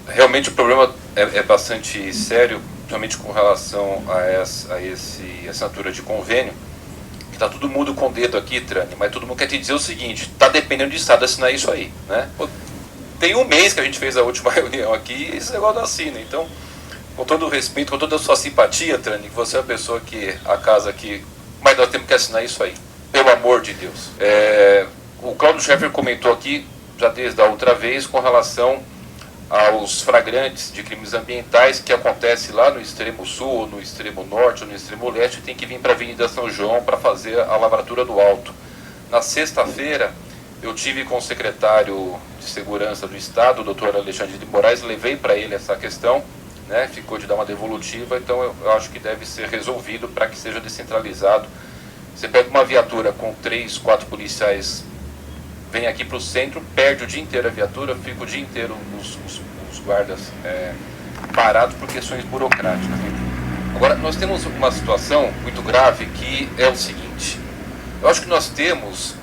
realmente o problema é bastante sério, principalmente com relação a essa assinatura de convênio, que está todo mundo com o dedo aqui, Trane, mas todo mundo quer te dizer o seguinte, está dependendo do Estado assinar isso aí, né? Tem um mês que a gente fez a última reunião aqui e esse negócio não assina, então, com todo o respeito, com toda a sua simpatia, Trane, que você é a pessoa que a casa aqui, mas nós temos que assinar isso aí, pelo amor de Deus. O Cláudio Scheffer comentou aqui, já desde a outra vez, com relação aos flagrantes de crimes ambientais que acontece lá no extremo sul, no extremo norte ou no extremo leste, tem que vir para a Avenida São João para fazer a lavratura do Alto. Na sexta-feira, eu tive com o secretário de Segurança do Estado, o doutor Alexandre de Moraes, levei para ele essa questão, né, ficou de dar uma devolutiva, então eu acho que deve ser resolvido para que seja descentralizado. Você pega uma viatura com 3, 4 policiais, vem aqui para o centro, perde o dia inteiro a viatura, fica o dia inteiro os guardas parados por questões burocráticas. Agora, nós temos uma situação muito grave que é o seguinte, eu acho que nós temos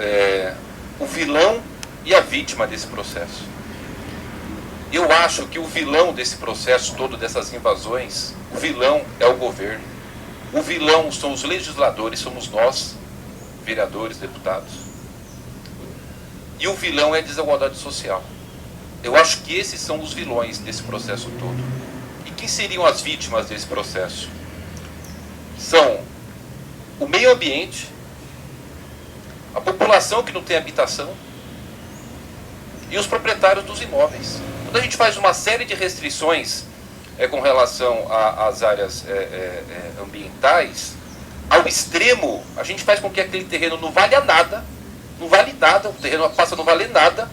o vilão e a vítima desse processo. Eu acho que o vilão desse processo todo, dessas invasões, o vilão é o governo. O vilão são os legisladores, somos nós, vereadores, deputados. E o vilão é a desigualdade social. Eu acho que esses são os vilões desse processo todo. E quem seriam as vítimas desse processo? São o meio ambiente, a população que não tem habitação e os proprietários dos imóveis. Quando a gente faz uma série de restrições com relação às áreas ambientais, ao extremo, a gente faz com que aquele terreno não valha nada, o terreno passa a não valer nada,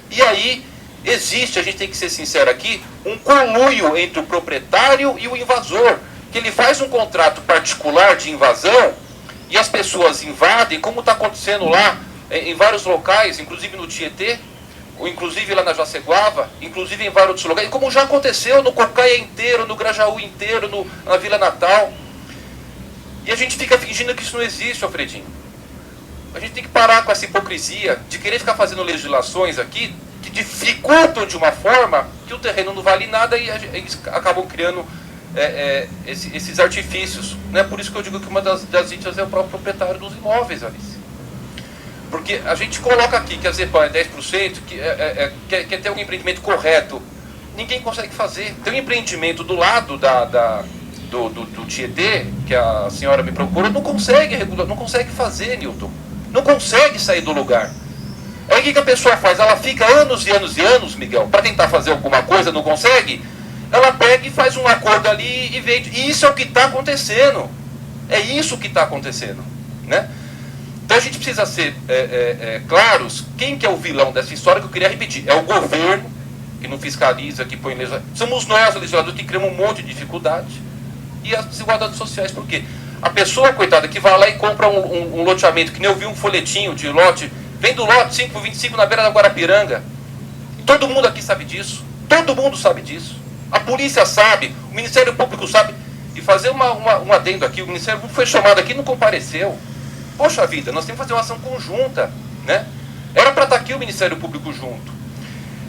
e aí existe, a gente tem que ser sincero aqui, um conluio entre o proprietário e o invasor, que ele faz um contrato particular de invasão, e as pessoas invadem, como está acontecendo lá em vários locais, inclusive no Tietê, ou inclusive lá na Jaceguava, inclusive em vários outros lugares, como já aconteceu no Cocaia inteiro, no Grajaú inteiro, na Vila Natal. E a gente fica fingindo que isso não existe, Alfredinho. A gente tem que parar com essa hipocrisia de querer ficar fazendo legislações aqui que dificultam de uma forma que o terreno não vale nada e eles acabam criando esses artifícios. Né? Por isso que eu digo que uma das vítimas é o próprio proprietário dos imóveis, Alice. Porque a gente coloca aqui que a Zepan é 10%, quer ter um empreendimento correto. Ninguém consegue fazer. Tem um empreendimento do lado do Tietê, que a senhora me procura, não consegue regular, não consegue fazer, Nilton. Não consegue sair do lugar. Aí o que a pessoa faz? Ela fica anos e anos e anos, Miguel, para tentar fazer alguma coisa, não consegue. Ela pega e faz um acordo ali e vende. E isso é o que está acontecendo. É isso que está acontecendo. Né? Então a gente precisa ser claros, quem que é o vilão dessa história, que eu queria repetir. É o governo, que não fiscaliza, que põe legislação. Somos nós, legisladores, que criamos um monte de dificuldade. E as desigualdades sociais, por quê? A pessoa, coitada, que vai lá e compra um loteamento, que nem eu vi um folhetinho de lote, vem do lote 5 por 25 na beira da Guarapiranga. Todo mundo aqui sabe disso. Todo mundo sabe disso. A polícia sabe, o Ministério Público sabe. E fazer um adendo aqui, o Ministério Público foi chamado aqui e não compareceu. Poxa vida, nós temos que fazer uma ação conjunta, né? Era para estar aqui o Ministério Público junto.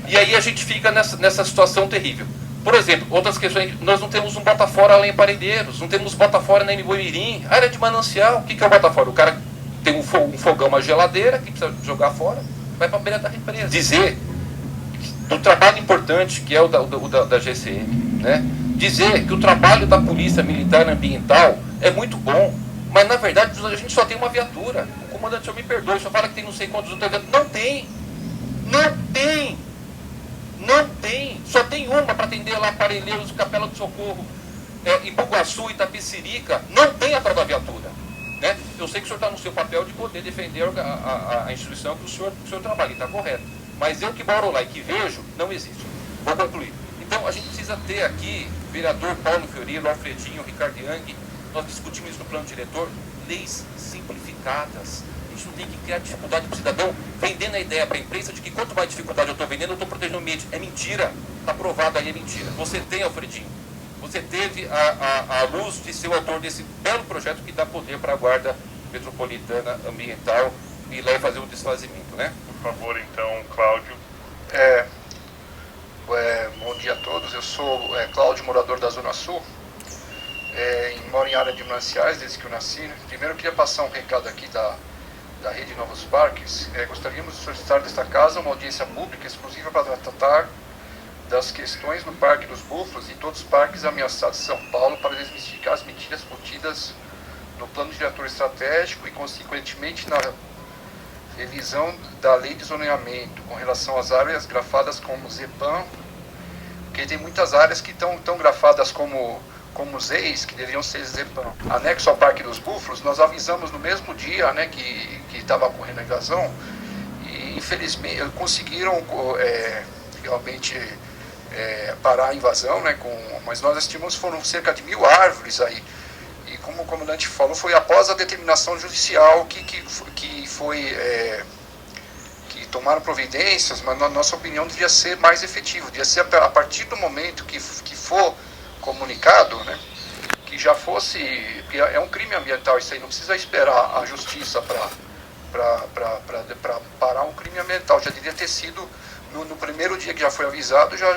E aí a gente fica nessa situação terrível. Por exemplo, outras questões, nós não temos um bota-fora lá em Parelheiros, não temos bota-fora na Mboimirim, área de manancial. O que é o bota-fora? O cara tem um fogão, uma geladeira, que precisa jogar fora, vai para a beira da represa. Dizer do trabalho importante que é o da GCM, né? Dizer que o trabalho da Polícia Militar Ambiental é muito bom, mas na verdade a gente só tem uma viatura. O comandante, o senhor me perdoe, o senhor fala que tem não sei quantos outros eventos. Não tem! Não tem! Não tem! Só tem uma para atender lá Parelheiros, Capela do Socorro, Ipuguaçu, Itapecerica. Não tem a tal da viatura. Né? Eu sei que o senhor está no seu papel de poder defender a instituição que o senhor trabalha, está correto. Mas eu que moro lá e que vejo, não existe. Vou concluir. Então a gente precisa ter aqui, vereador Paulo Fiorilo, Alfredinho, Ricardo Yang, nós discutimos isso no plano diretor, leis simplificadas. A gente não tem que criar dificuldade para o cidadão, vendendo a ideia para a imprensa de que quanto mais dificuldade eu estou vendendo, eu estou protegendo o ambiente. É mentira. Está provado aí, é mentira. Você tem, Alfredinho, você teve a luz de ser o autor desse belo projeto que dá poder para a Guarda Metropolitana Ambiental e lá fazer o desfazimento, né? Por favor, então, Cláudio. Bom dia a todos. todos, eu sou Cláudio, morador da Zona Sul, moro em área de mananciais desde que eu nasci. Né? Primeiro eu queria passar um recado aqui da Rede Novos Parques. Gostaríamos de solicitar desta casa uma audiência pública exclusiva para tratar das questões no Parque dos Búfalos e todos os parques ameaçados de São Paulo para desmistificar as medidas contidas no plano diretor estratégico e, consequentemente, na revisão da lei de zoneamento com relação às áreas grafadas como ZEPAM, porque tem muitas áreas que estão grafadas como ZEIS, que deveriam ser ZEPAM. Anexo ao Parque dos Búfalos, nós avisamos no mesmo dia, né, que estava ocorrendo a invasão, e infelizmente conseguiram realmente parar a invasão, né, mas nós estimamos que foram cerca de 1.000 árvores aí. E como o comandante falou, foi após a determinação judicial que tomaram providências, mas na nossa opinião devia ser mais efetivo, devia ser a partir do momento que for comunicado, né, que já fosse, porque é um crime ambiental isso aí, não precisa esperar a justiça para parar um crime ambiental, já devia ter sido no primeiro dia que já foi avisado, já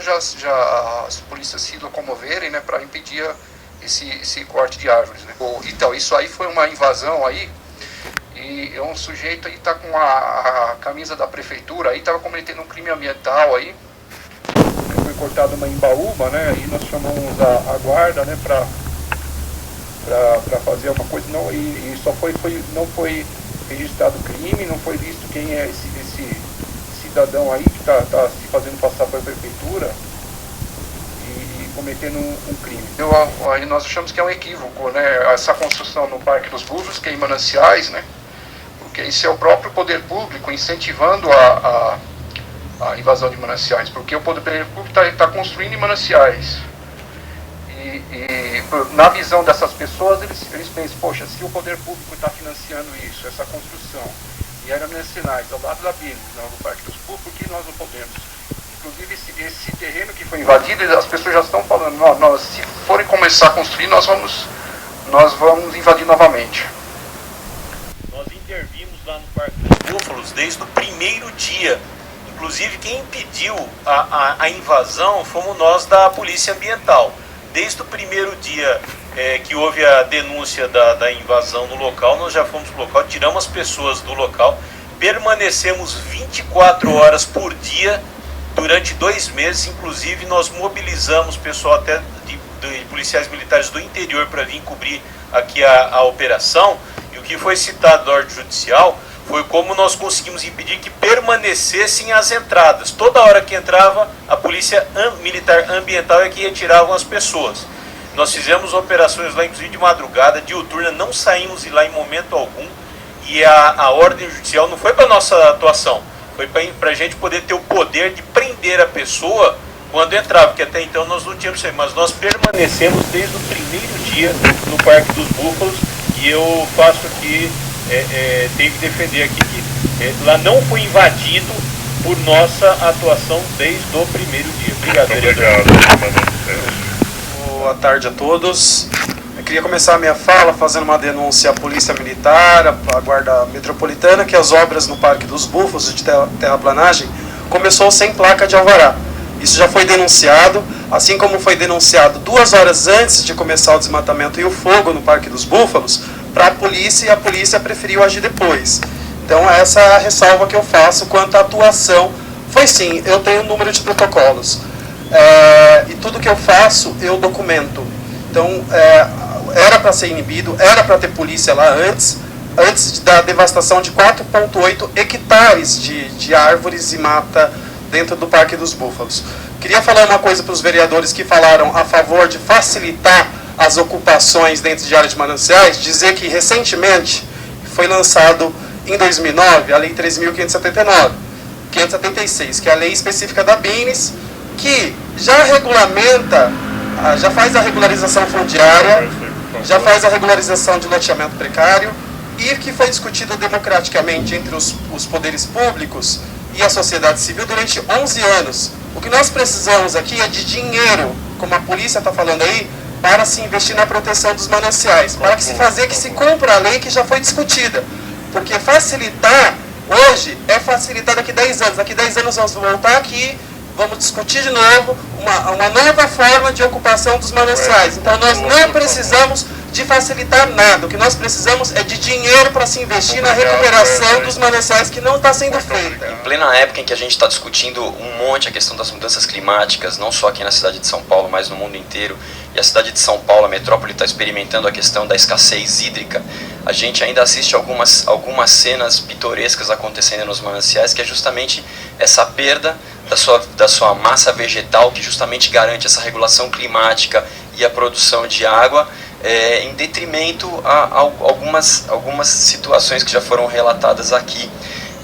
as polícias se locomoverem, né, para impedir esse corte de árvores, né. Então, isso aí foi uma invasão aí, e um sujeito aí está com a camisa da prefeitura, aí estava cometendo um crime ambiental aí, foi cortada uma embaúba, né, e nós chamamos a guarda, né, para fazer uma coisa, não, e só não foi registrado crime, não foi visto quem é esse cidadão aí que está se fazendo passar pela prefeitura e cometendo um crime. Aí nós achamos que é um equívoco, né, essa construção no Parque dos Búfalos, que é em mananciais, né, porque isso é o próprio poder público incentivando a invasão de mananciais, porque o poder público está construindo em mananciais. E na visão dessas pessoas, eles pensam, poxa, se o poder público está financiando isso, essa construção, e era mananciais ao lado da BIM, no Parque dos Búfalos, por que nós não podemos? Inclusive, esse terreno que foi invadido, as pessoas já estão falando, nós, se forem começar a construir, nós vamos invadir novamente. Nós intervimos lá no Parque dos Búfalos desde o primeiro dia. Inclusive, quem impediu a invasão fomos nós da Polícia Ambiental. Desde o primeiro dia que houve a denúncia da invasão no local, nós já fomos para o local, tiramos as pessoas do local, permanecemos 24 horas por dia durante 2 meses. Inclusive, nós mobilizamos pessoal até de policiais militares do interior para vir cobrir aqui a operação. E o que foi citado da ordem judicial foi como nós conseguimos impedir que permanecessem as entradas. Toda hora que entrava, a polícia militar ambiental é que retiravam as pessoas. Nós fizemos operações lá, inclusive de madrugada, diuturna, não saímos de lá em momento algum. E a ordem judicial não foi para nossa atuação, foi para a gente poder ter o poder de prender a pessoa quando entrava, porque até então nós não tínhamos saído, mas nós permanecemos desde o primeiro dia no Parque dos Búfalos. E eu faço aqui, tenho que defender aqui que lá não foi invadido por nossa atuação desde o primeiro dia. Obrigado, vereador. Boa tarde a todos. Eu queria começar a minha fala fazendo uma denúncia à Polícia Militar, à Guarda Metropolitana, que as obras no Parque dos Búfalos de terraplanagem começou sem placa de alvará. Isso já foi denunciado, assim como foi denunciado 2 horas antes de começar o desmatamento e o fogo no Parque dos Búfalos para a polícia, e a polícia preferiu agir depois. Então essa é a ressalva que eu faço quanto à atuação. Foi sim, eu tenho um número de protocolos. E tudo que eu faço, eu documento. Então, era para ser inibido, era para ter polícia lá antes da devastação de 4,8 hectares de árvores e mata dentro do Parque dos Búfalos. Queria falar uma coisa para os vereadores que falaram a favor de facilitar as ocupações dentro de áreas de mananciais, dizer que recentemente foi lançado em 2009 a Lei 3.576, que é a lei específica da BINES, que já regulamenta, já faz a regularização fundiária, já faz a regularização de loteamento precário, e que foi discutida democraticamente entre os poderes públicos e a sociedade civil durante 11 anos. O que nós precisamos aqui é de dinheiro, como a polícia está falando aí, para se investir na proteção dos mananciais, para que se fazer que se cumpra a lei que já foi discutida. Porque facilitar hoje é facilitar daqui 10 anos. Daqui 10 anos nós vamos voltar aqui vamos discutir de novo uma nova forma de ocupação dos mananciais. Então nós não precisamos de facilitar nada, o que nós precisamos é de dinheiro para se investir na recuperação dos mananciais, que não está sendo feita. Em plena época em que a gente está discutindo um monte a questão das mudanças climáticas, não só aqui na cidade de São Paulo, mas no mundo inteiro, e a cidade de São Paulo, a metrópole, está experimentando a questão da escassez hídrica, a gente ainda assiste algumas cenas pitorescas acontecendo nos mananciais, que é justamente essa perda da sua massa vegetal, que justamente garante essa regulação climática e a produção de água, em detrimento a algumas situações que já foram relatadas aqui.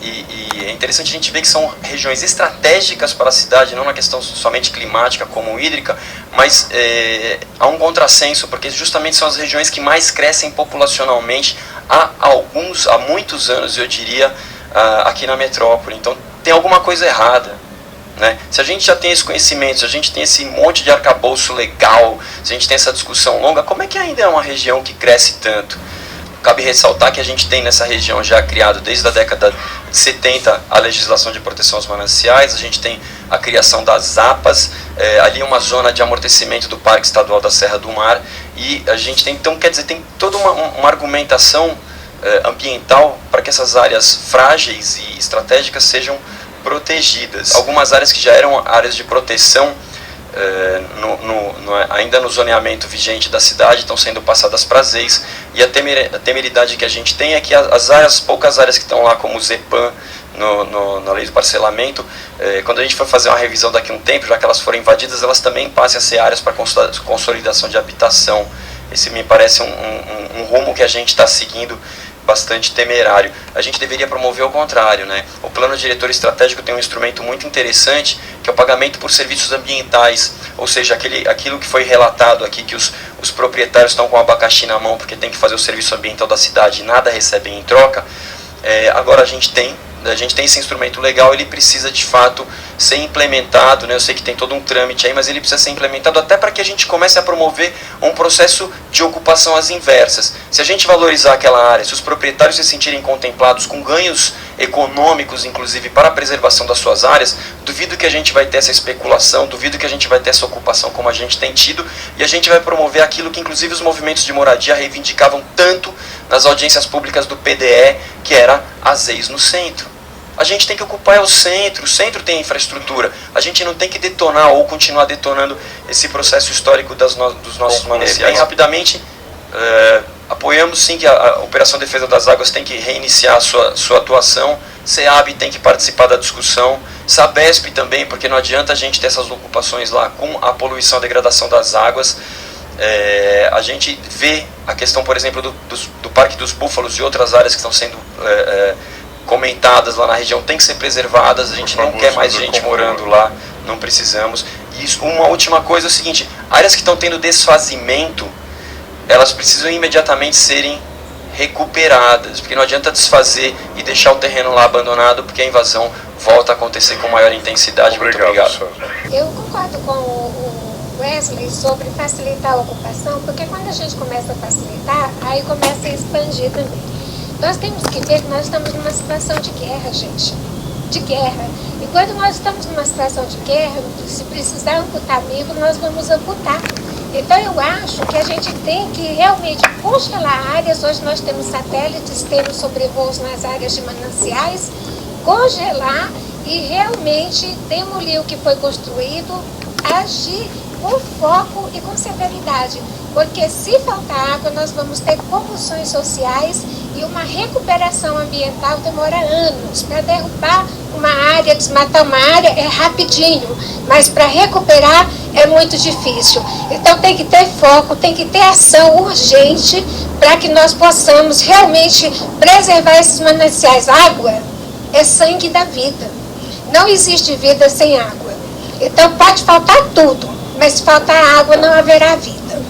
E é interessante a gente ver que são regiões estratégicas para a cidade, não na questão somente climática como hídrica, mas há um contrassenso, porque justamente são as regiões que mais crescem populacionalmente há muitos anos, eu diria, aqui na metrópole. Então tem alguma coisa errada. Né? Se a gente já tem esse conhecimento, se a gente tem esse monte de arcabouço legal, se a gente tem essa discussão longa, como é que ainda é uma região que cresce tanto? Cabe ressaltar que a gente tem nessa região já criado desde a década de 70 a legislação de proteção aos mananciais, a gente tem a criação das APAs, ali uma zona de amortecimento do Parque Estadual da Serra do Mar, e a gente tem, então, quer dizer, tem toda uma argumentação ambiental para que essas áreas frágeis e estratégicas sejam protegidas. Algumas áreas que já eram áreas de proteção, ainda no zoneamento vigente da cidade, estão sendo passadas para as EIs, e a temeridade que a gente tem é que as poucas áreas que estão lá, como o ZEPAM, na lei do parcelamento, quando a gente for fazer uma revisão daqui a um tempo, já que elas forem invadidas, elas também passem a ser áreas para consolidação de habitação. Esse me parece um rumo que a gente está seguindo bastante temerário. A gente deveria promover o contrário, né? O plano diretor estratégico tem um instrumento muito interessante, que é o pagamento por serviços ambientais, ou seja, aquilo que foi relatado aqui, que os proprietários estão com o abacaxi na mão porque tem que fazer o serviço ambiental da cidade e nada recebem em troca. Agora a gente tem esse instrumento legal, ele precisa de fato ser implementado, né? Eu sei que tem todo um trâmite aí, mas ele precisa ser implementado até para que a gente comece a promover um processo de ocupação às inversas. Se a gente valorizar aquela área, se os proprietários se sentirem contemplados com ganhos econômicos, inclusive para a preservação das suas áreas, duvido que a gente vai ter essa especulação, duvido que a gente vai ter essa ocupação como a gente tem tido, e a gente vai promover aquilo que inclusive os movimentos de moradia reivindicavam tanto nas audiências públicas do PDE, que era as EIs no centro. A gente tem que ocupar o centro tem infraestrutura. A gente não tem que detonar ou continuar detonando esse processo histórico dos nossos mananciais. Bem rapidamente, apoiamos sim que a Operação Defesa das Águas tem que reiniciar a sua atuação, SEAB tem que participar da discussão, SABESP também, porque não adianta a gente ter essas ocupações lá com a poluição, a degradação das águas. A gente vê a questão, por exemplo, do Parque dos Búfalos e outras áreas que estão sendo comentadas lá na região, tem que ser preservadas, a gente não quer mais gente morando lá, não precisamos. E uma última coisa é o seguinte, áreas que estão tendo desfazimento, elas precisam imediatamente serem recuperadas, porque não adianta desfazer e deixar o terreno lá abandonado, porque a invasão volta a acontecer com maior intensidade. Muito obrigado. Eu concordo com o Wesley sobre facilitar a ocupação, porque quando a gente começa a facilitar, aí começa a expandir também. Nós temos que ver que nós estamos numa situação de guerra, gente. De guerra. E quando nós estamos numa situação de guerra, se precisar amputar amigo, nós vamos amputar. Então eu acho que a gente tem que realmente congelar áreas. Hoje nós temos satélites, temos sobrevoos nas áreas de mananciais. Congelar e realmente demolir o que foi construído, agir com foco e com severidade. Porque se faltar água, nós vamos ter convulsões sociais e uma recuperação ambiental demora anos. Para derrubar uma área, desmatar uma área é rapidinho, mas para recuperar é muito difícil. Então tem que ter foco, tem que ter ação urgente para que nós possamos realmente preservar esses mananciais. Água é sangue da vida. Não existe vida sem água. Então pode faltar tudo, mas se faltar água não haverá vida.